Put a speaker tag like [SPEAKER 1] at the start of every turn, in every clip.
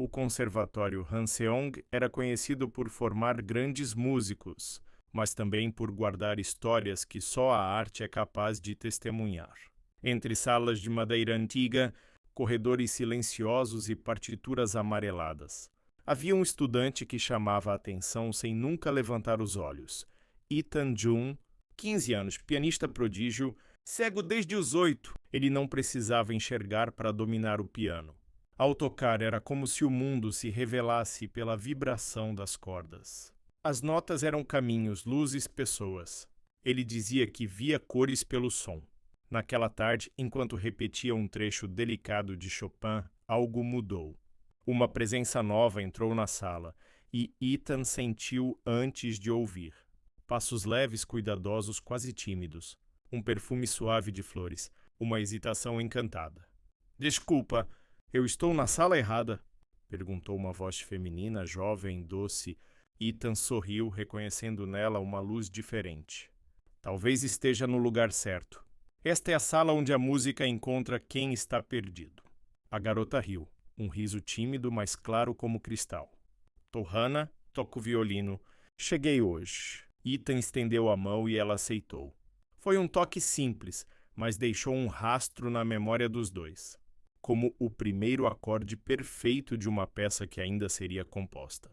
[SPEAKER 1] O Conservatório Hanseong era conhecido por formar grandes músicos, mas também por guardar histórias que só a arte é capaz de testemunhar. Entre salas de madeira antiga, corredores silenciosos e partituras amareladas, havia um estudante que chamava a atenção sem nunca levantar os olhos. Ethan Jun, 15 anos, pianista prodígio, cego desde os 8. Ele não precisava enxergar para dominar o piano. Ao tocar, era como se o mundo se revelasse pela vibração das cordas. As notas eram caminhos, luzes, pessoas. Ele dizia que via cores pelo som. Naquela tarde, enquanto repetia um trecho delicado de Chopin, algo mudou. Uma presença nova entrou na sala, e Ethan sentiu antes de ouvir. Passos leves, cuidadosos, quase tímidos. Um perfume suave de flores. Uma hesitação encantada. "Desculpa, eu estou na sala errada?" perguntou uma voz feminina, jovem, doce. Ethan sorriu, reconhecendo nela uma luz diferente. "Talvez esteja no lugar certo. Esta é a sala onde a música encontra quem está perdido." A garota riu, um riso tímido, mas claro como cristal. "Hannah, toco violino. Cheguei hoje." Ethan estendeu a mão e ela aceitou. Foi um toque simples, mas deixou um rastro na memória dos dois, como o primeiro acorde perfeito de uma peça que ainda seria composta.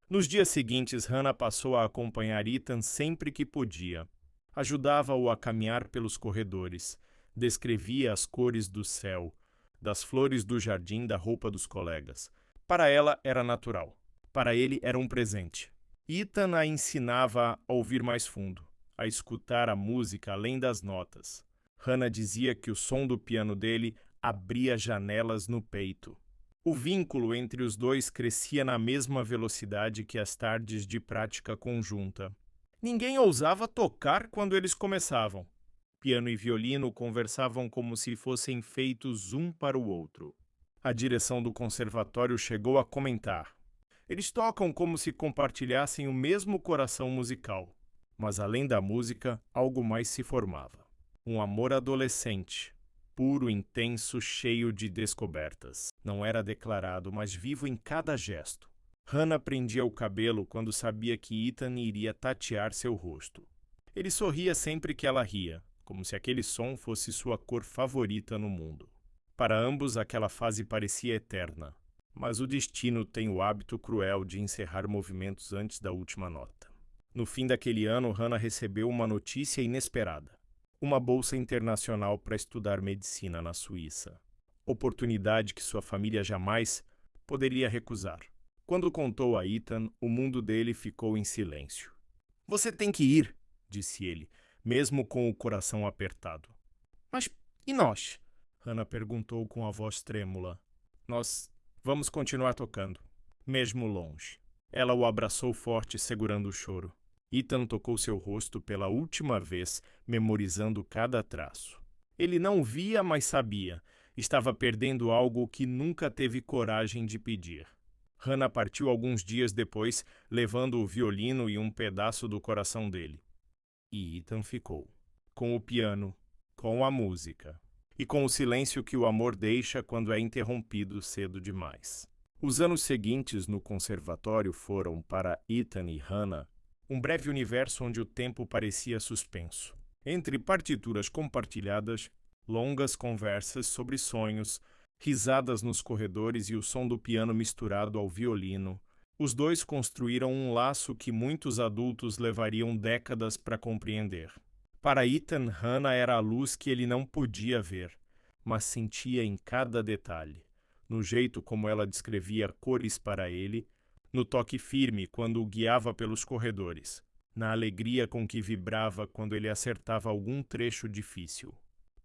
[SPEAKER 1] Nos dias seguintes, Hannah passou a acompanhar Ethan sempre que podia. Ajudava-o a caminhar pelos corredores, descrevia as cores do céu, das flores do jardim, da roupa dos colegas. Para ela era natural. Para ele era um presente. Ethan a ensinava a ouvir mais fundo, a escutar a música além das notas. Hannah dizia que o som do piano dele abria janelas no peito. O vínculo entre os dois crescia na mesma velocidade que as tardes de prática conjunta. Ninguém ousava tocar quando eles começavam. Piano e violino conversavam como se fossem feitos um para o outro. A direção do conservatório chegou a comentar: "Eles tocam como se compartilhassem o mesmo coração musical." Mas além da música, algo mais se formava. Um amor adolescente, puro, intenso, cheio de descobertas. Não era declarado, mas vivo em cada gesto. Hannah prendia o cabelo quando sabia que Ethan iria tatear seu rosto. Ele sorria sempre que ela ria, como se aquele som fosse sua cor favorita no mundo. Para ambos, aquela fase parecia eterna, mas o destino tem o hábito cruel de encerrar movimentos antes da última nota. No fim daquele ano, Hannah recebeu uma notícia inesperada. Uma bolsa internacional para estudar medicina na Suíça. Oportunidade que sua família jamais poderia recusar. Quando contou a Ethan, o mundo dele ficou em silêncio. "Você tem que ir", disse ele, mesmo com o coração apertado. "Mas e nós?" Hannah perguntou com a voz trêmula. "Nós vamos continuar tocando, mesmo longe." Ela o abraçou forte, segurando o choro. Ethan tocou seu rosto pela última vez, memorizando cada traço. Ele não via, mas sabia. Estava perdendo algo que nunca teve coragem de pedir. Hannah partiu alguns dias depois, levando o violino e um pedaço do coração dele. E Ethan ficou, com o piano, com a música, e com o silêncio que o amor deixa quando é interrompido cedo demais. Os anos seguintes no conservatório foram, para Ethan e Hannah, um breve universo onde o tempo parecia suspenso. Entre partituras compartilhadas, longas conversas sobre sonhos, risadas nos corredores e o som do piano misturado ao violino, os dois construíram um laço que muitos adultos levariam décadas para compreender. Para Ethan, Hannah era a luz que ele não podia ver, mas sentia em cada detalhe, no jeito como ela descrevia cores para ele, no toque firme quando o guiava pelos corredores, na alegria com que vibrava quando ele acertava algum trecho difícil.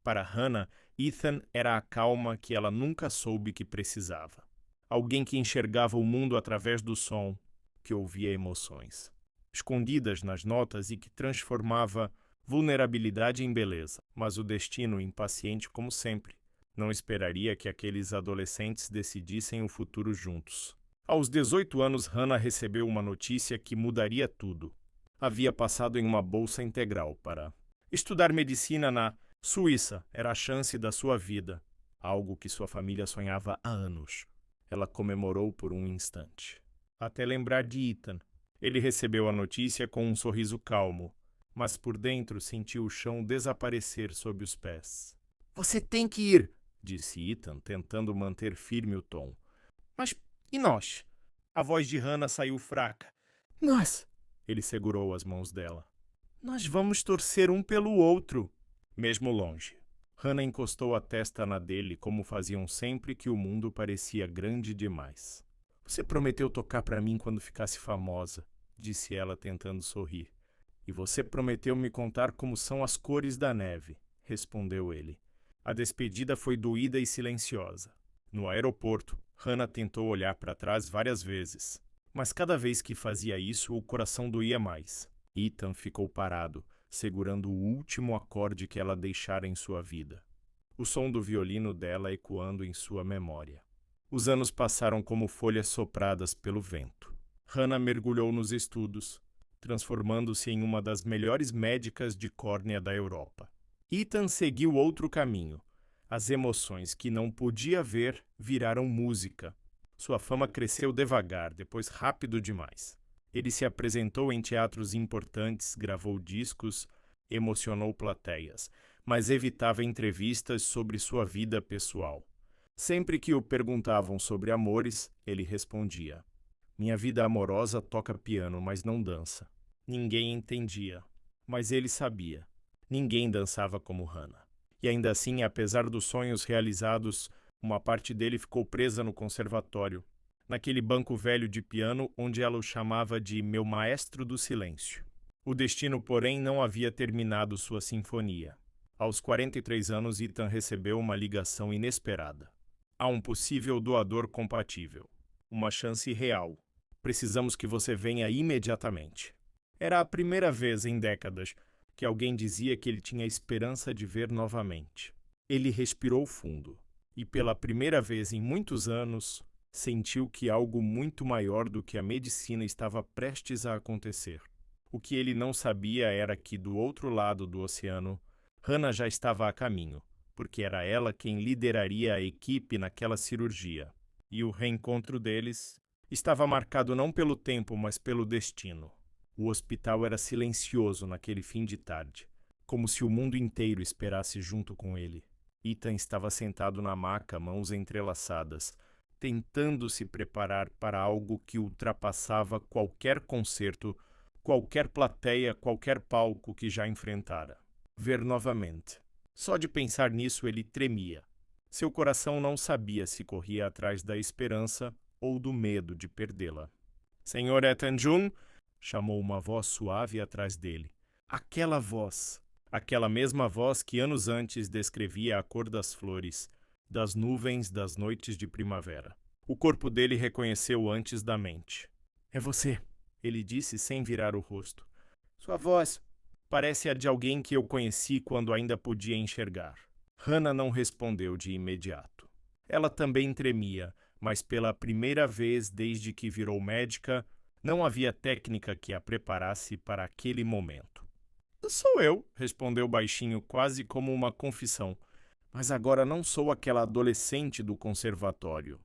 [SPEAKER 1] Para Hannah, Ethan era a calma que ela nunca soube que precisava. Alguém que enxergava o mundo através do som, que ouvia emoções, escondidas nas notas e que transformava vulnerabilidade em beleza. Mas o destino, impaciente como sempre, não esperaria que aqueles adolescentes decidissem o futuro juntos. Aos 18 anos, Hannah recebeu uma notícia que mudaria tudo. Havia passado em uma bolsa integral para estudar medicina na Suíça. Era a chance da sua vida, algo que sua família sonhava há anos. Ela comemorou por um instante, até lembrar de Ethan. Ele recebeu a notícia com um sorriso calmo, mas por dentro sentiu o chão desaparecer sob os pés. Você tem que ir, disse Ethan, tentando manter firme o tom. Mas e nós? A voz de Hannah saiu fraca. Nós? Ele segurou as mãos dela. Nós vamos torcer um pelo outro. Mesmo longe. Hannah encostou a testa na dele como faziam sempre que o mundo parecia grande demais. Você prometeu tocar para mim quando ficasse famosa, disse ela tentando sorrir. E você prometeu me contar como são as cores da neve, respondeu ele. A despedida foi doída e silenciosa. No aeroporto, Hannah tentou olhar para trás várias vezes, mas cada vez que fazia isso, o coração doía mais. Ethan ficou parado, segurando o último acorde que ela deixara em sua vida. O som do violino dela ecoando em sua memória. Os anos passaram como folhas sopradas pelo vento. Hannah mergulhou nos estudos, transformando-se em uma das melhores médicas de córnea da Europa. Ethan seguiu outro caminho. As emoções que não podia ver viraram música. Sua fama cresceu devagar, depois rápido demais. Ele se apresentou em teatros importantes, gravou discos, emocionou plateias, mas evitava entrevistas sobre sua vida pessoal. Sempre que o perguntavam sobre amores, ele respondia: minha vida amorosa toca piano, mas não dança. Ninguém entendia, mas ele sabia. Ninguém dançava como Hannah. E ainda assim, apesar dos sonhos realizados, uma parte dele ficou presa no conservatório, naquele banco velho de piano onde ela o chamava de meu maestro do silêncio. O destino, porém, não havia terminado sua sinfonia. Aos 43 anos, Ethan recebeu uma ligação inesperada. Há um possível doador compatível. Uma chance real. Precisamos que você venha imediatamente. Era a primeira vez em décadas que alguém dizia que ele tinha esperança de ver novamente. Ele respirou fundo e, pela primeira vez em muitos anos, sentiu que algo muito maior do que a medicina estava prestes a acontecer. O que ele não sabia era que, do outro lado do oceano, Hannah já estava a caminho, porque era ela quem lideraria a equipe naquela cirurgia. E o reencontro deles estava marcado não pelo tempo, mas pelo destino. O hospital era silencioso naquele fim de tarde, como se o mundo inteiro esperasse junto com ele. Ethan estava sentado na maca, mãos entrelaçadas, tentando se preparar para algo que ultrapassava qualquer concerto, qualquer plateia, qualquer palco que já enfrentara. Ver novamente. Só de pensar nisso ele tremia. Seu coração não sabia se corria atrás da esperança ou do medo de perdê-la. Senhor Ethan Jun, chamou uma voz suave atrás dele. Aquela voz. Aquela mesma voz que anos antes descrevia a cor das flores, das nuvens das noites de primavera. O corpo dele reconheceu antes da mente. É você, ele disse sem virar o rosto. Sua voz parece a de alguém que eu conheci quando ainda podia enxergar. Hannah não respondeu de imediato. Ela também tremia, mas pela primeira vez desde que virou médica, não havia técnica que a preparasse para aquele momento. Sou eu, respondeu baixinho, quase como uma confissão. Mas agora não sou aquela adolescente do conservatório.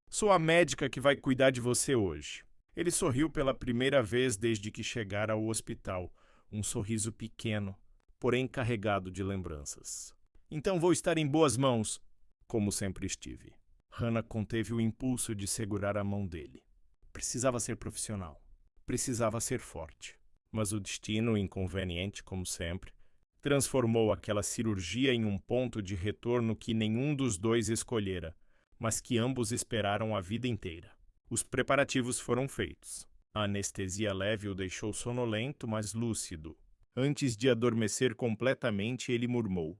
[SPEAKER 1] Sou a médica que vai cuidar de você hoje. Ele sorriu pela primeira vez desde que chegara ao hospital, um sorriso pequeno, porém carregado de lembranças. Então vou estar em boas mãos, como sempre estive. Hannah conteve o impulso de segurar a mão dele. Precisava ser profissional. Precisava ser forte. Mas o destino, inconveniente como sempre, transformou aquela cirurgia em um ponto de retorno que nenhum dos dois escolhera, mas que ambos esperaram a vida inteira. Os preparativos foram feitos. A anestesia leve o deixou sonolento, mas lúcido. Antes de adormecer completamente, ele murmurou: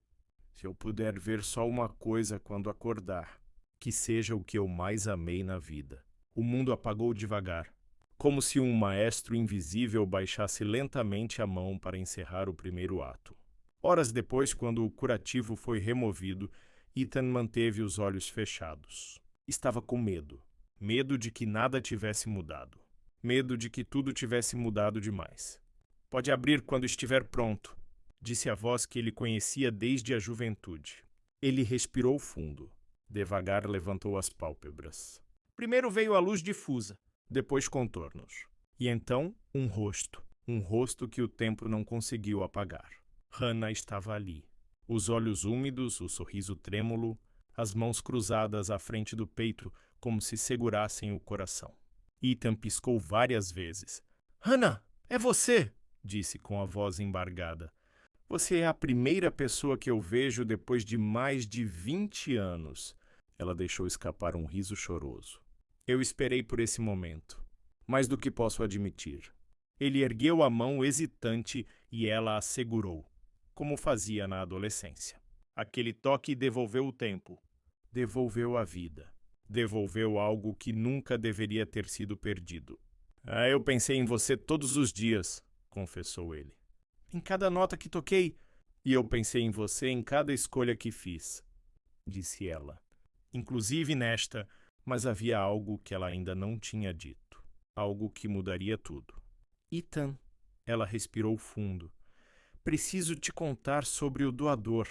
[SPEAKER 1] se eu puder ver só uma coisa quando acordar, que seja o que eu mais amei na vida. O mundo apagou devagar, como se um maestro invisível baixasse lentamente a mão para encerrar o primeiro ato. Horas depois, quando o curativo foi removido, Ethan manteve os olhos fechados. Estava com medo. Medo de que nada tivesse mudado. Medo de que tudo tivesse mudado demais. Pode abrir quando estiver pronto, disse a voz que ele conhecia desde a juventude. Ele respirou fundo. Devagar levantou as pálpebras. Primeiro veio a luz difusa, depois contornos. E então, um rosto que o tempo não conseguiu apagar. Hannah estava ali. Os olhos úmidos, o sorriso trêmulo, as mãos cruzadas à frente do peito, como se segurassem o coração. Ethan piscou várias vezes. Hannah, é você! Disse com a voz embargada. Você é a primeira pessoa que eu vejo depois de mais de 20 anos. Ela deixou escapar um riso choroso. Eu esperei por esse momento, mais do que posso admitir. Ele ergueu a mão hesitante e ela a segurou, como fazia na adolescência. Aquele toque devolveu o tempo, devolveu a vida, devolveu algo que nunca deveria ter sido perdido. Eu pensei em você todos os dias, confessou ele. Em cada nota que toquei, e eu pensei em você em cada escolha que fiz, disse ela. Inclusive nesta, mas havia algo que ela ainda não tinha dito. Algo que mudaria tudo. Ethan, ela respirou fundo. Preciso te contar sobre o doador.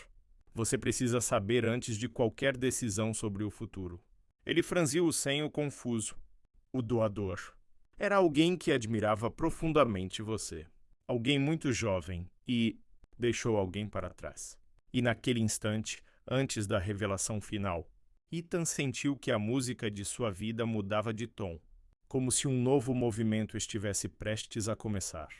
[SPEAKER 1] Você precisa saber antes de qualquer decisão sobre o futuro. Ele franziu o senho confuso. O doador. Era alguém que admirava profundamente você. Alguém muito jovem e deixou alguém para trás. E naquele instante, antes da revelação final, Ethan sentiu que a música de sua vida mudava de tom, como se um novo movimento estivesse prestes a começar.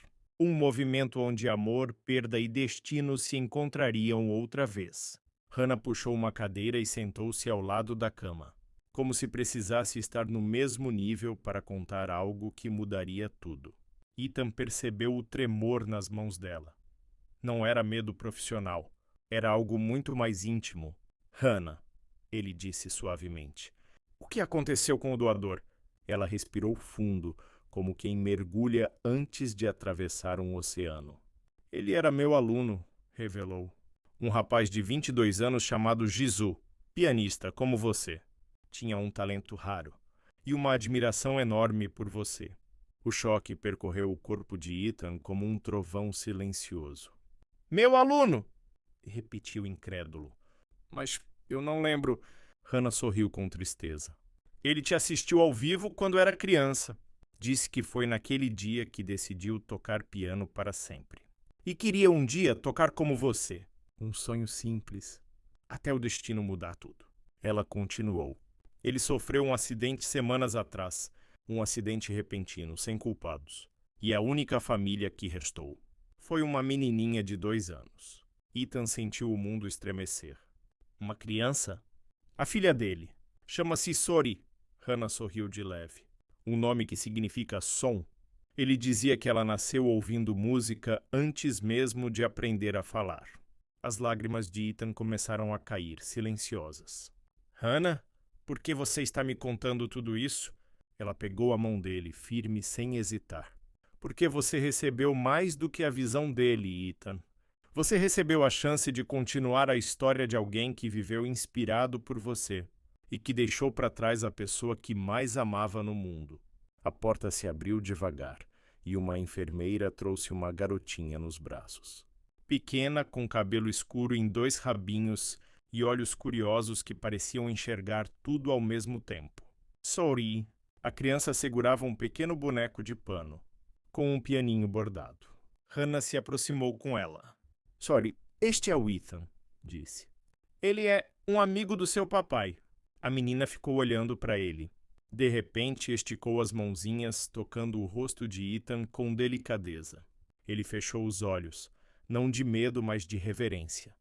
[SPEAKER 1] Um movimento onde amor, perda e destino se encontrariam outra vez. Hannah puxou uma cadeira e sentou-se ao lado da cama, como se precisasse estar no mesmo nível para contar algo que mudaria tudo. Ethan percebeu o tremor nas mãos dela. Não era medo profissional, era algo muito mais íntimo. Hannah, ele disse suavemente. O que aconteceu com o doador? Ela respirou fundo, como quem mergulha antes de atravessar um oceano. Ele era meu aluno, revelou. Um rapaz de 22 anos chamado Jisoo, pianista como você. Tinha um talento raro e uma admiração enorme por você. O choque percorreu o corpo de Ethan como um trovão silencioso. Meu aluno! Repetiu incrédulo. Mas eu não lembro. Hannah sorriu com tristeza. Ele te assistiu ao vivo quando era criança. Disse que foi naquele dia que decidiu tocar piano para sempre. E queria um dia tocar como você. Um sonho simples, até o destino mudar tudo. Ela continuou. Ele sofreu um acidente semanas atrás. Um acidente repentino, sem culpados. E a única família que restou foi uma menininha de 2 anos. Ethan sentiu o mundo estremecer. Uma criança? A filha dele. Chama-se Sori. Hannah sorriu de leve. Um nome que significa som. Ele dizia que ela nasceu ouvindo música antes mesmo de aprender a falar. As lágrimas de Ethan começaram a cair, silenciosas. Hannah, por que você está me contando tudo isso? Ela pegou a mão dele, firme, sem hesitar. Porque você recebeu mais do que a visão dele, Ethan. Você recebeu a chance de continuar a história de alguém que viveu inspirado por você e que deixou para trás a pessoa que mais amava no mundo. A porta se abriu devagar e uma enfermeira trouxe uma garotinha nos braços. Pequena, com cabelo escuro em 2 rabinhos e olhos curiosos que pareciam enxergar tudo ao mesmo tempo. Sorry. A criança segurava um pequeno boneco de pano, com um pianinho bordado. Hannah se aproximou com ela. Sorry, este é o Ethan, disse. Ele é um amigo do seu papai. A menina ficou olhando para ele. De repente, esticou as mãozinhas, tocando o rosto de Ethan com delicadeza. Ele fechou os olhos, não de medo, mas de reverência.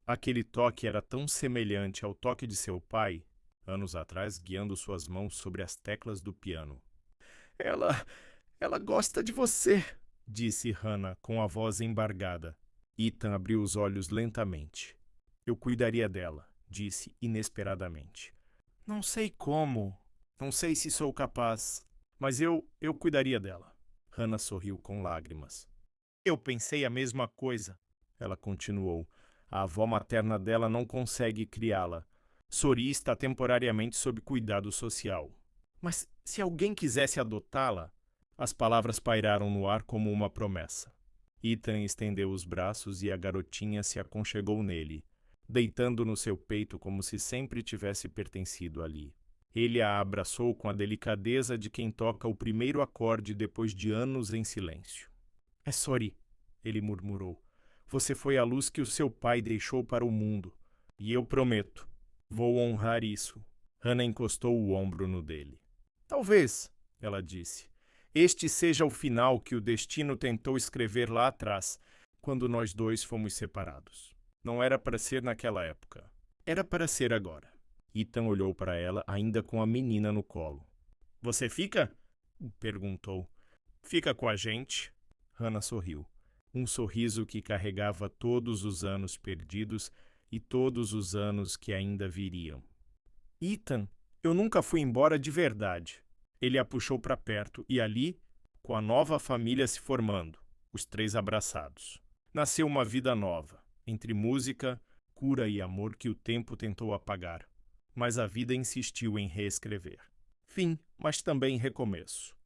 [SPEAKER 1] Aquele toque era tão semelhante ao toque de seu pai, anos atrás, guiando suas mãos sobre as teclas do piano. Ela gosta de você, disse Hannah com a voz embargada. Ethan abriu os olhos lentamente. Eu cuidaria dela, disse inesperadamente. Não sei como, não sei se sou capaz, mas eu cuidaria dela. Hannah sorriu com lágrimas. Eu pensei a mesma coisa, ela continuou. A avó materna dela não consegue criá-la. Sori está temporariamente sob cuidado social. Mas se alguém quisesse adotá-la... As palavras pairaram no ar como uma promessa. Ethan estendeu os braços e a garotinha se aconchegou nele, deitando no seu peito como se sempre tivesse pertencido ali. Ele a abraçou com a delicadeza de quem toca o primeiro acorde depois de anos em silêncio. É Sori, ele murmurou. Você foi a luz que o seu pai deixou para o mundo. E eu prometo, vou honrar isso. Hannah encostou o ombro no dele. Talvez, ela disse, este seja o final que o destino tentou escrever lá atrás, quando nós dois fomos separados. Não era para ser naquela época. Era para ser agora. Ethan olhou para ela, ainda com a menina no colo. Você fica? Perguntou. Fica com a gente? Hannah sorriu. Um sorriso que carregava todos os anos perdidos e todos os anos que ainda viriam. Ethan, eu nunca fui embora de verdade. Ele a puxou para perto e ali, com a nova família se formando, os três abraçados, nasceu uma vida nova, entre música, cura e amor que o tempo tentou apagar. Mas a vida insistiu em reescrever. Fim, mas também recomeço.